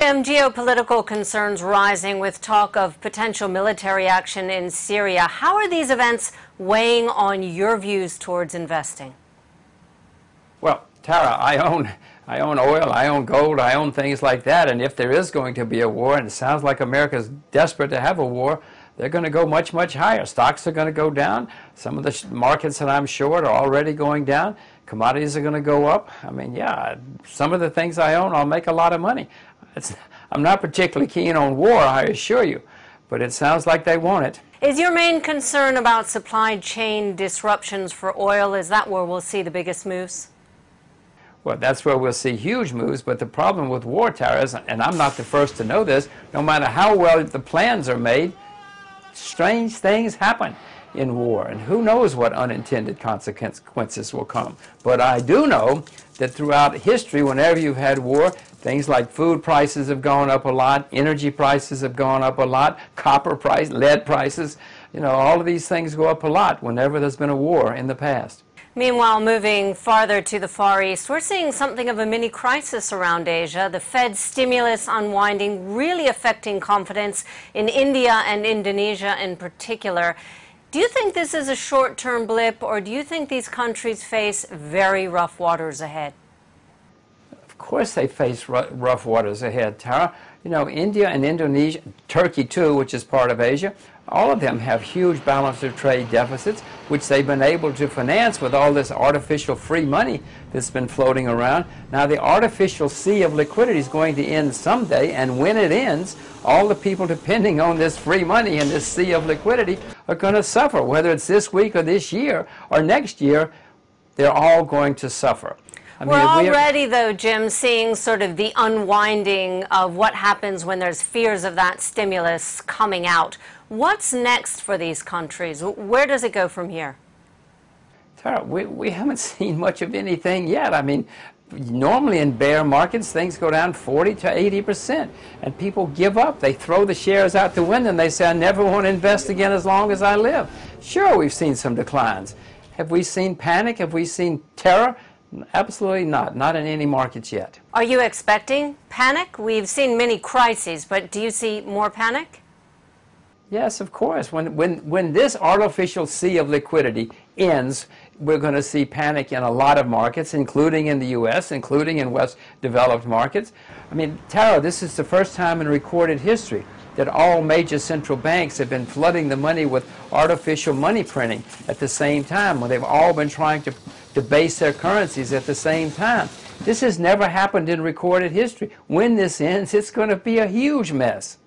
Geopolitical concerns rising with talk of potential military action in Syria. How are these events weighing on your views towards investing? Well, Tara, I own oil, I own gold, I own things like that, and if there is going to be a war, and it sounds like America's desperate to have a war, they're going to go much, much higher. Stocks are going to go down. Some of the markets that I'm short are already going down. Commodities are going to go up. I mean, yeah, some of the things I own, I'll make a lot of money. I'm not particularly keen on war, I assure you, but it sounds like they want it. Is your main concern about supply chain disruptions for oil? Is that where we'll see the biggest moves? Well, that's where we'll see huge moves, but the problem with war, Tara, is, and I'm not the first to know this, no matter how well the plans are made, strange things happen in war, and who knows what unintended consequences will come. But I do know that throughout history, whenever you've had war, things like food prices have gone up a lot, energy prices have gone up a lot, copper price, lead prices, you know, all of these things go up a lot whenever there's been a war in the past. Meanwhile, moving farther to the Far East, we're seeing something of a mini crisis around Asia. The Fed's stimulus unwinding really affecting confidence in India and Indonesia in particular. Do you think this is a short-term blip, or do you think these countries face very rough waters ahead? Of course they face rough waters ahead, Tara. You know, India and Indonesia, Turkey too, which is part of Asia, all of them have huge balance of trade deficits, which they've been able to finance with all this artificial free money that's been floating around. Now the artificial sea of liquidity is going to end someday, and when it ends, all the people depending on this free money and this sea of liquidity are going to suffer. Whether it's this week or this year or next year, they're all going to suffer. We're already, though, Jim, seeing sort of the unwinding of what happens when there's fears of that stimulus coming out. What's next for these countries? Where does it go from here? Tara, we haven't seen much of anything yet. I mean, normally in bear markets, things go down 40 to 80%, and people give up. They throw the shares out the window, and they say, I never want to invest again as long as I live. Sure, we've seen some declines. Have we seen panic? Have we seen terror? Absolutely not. Not in any markets yet. Are you expecting panic? We've seen many crises, but do you see more panic? Yes, of course. When this artificial sea of liquidity ends, we're going to see panic in a lot of markets, including in the U.S., including in West developed markets. I mean, Tara, this is the first time in recorded history that all major central banks have been flooding the money with artificial money printing at the same time, when they've all been trying to debase their currencies at the same time. This has never happened in recorded history. When this ends, it's going to be a huge mess.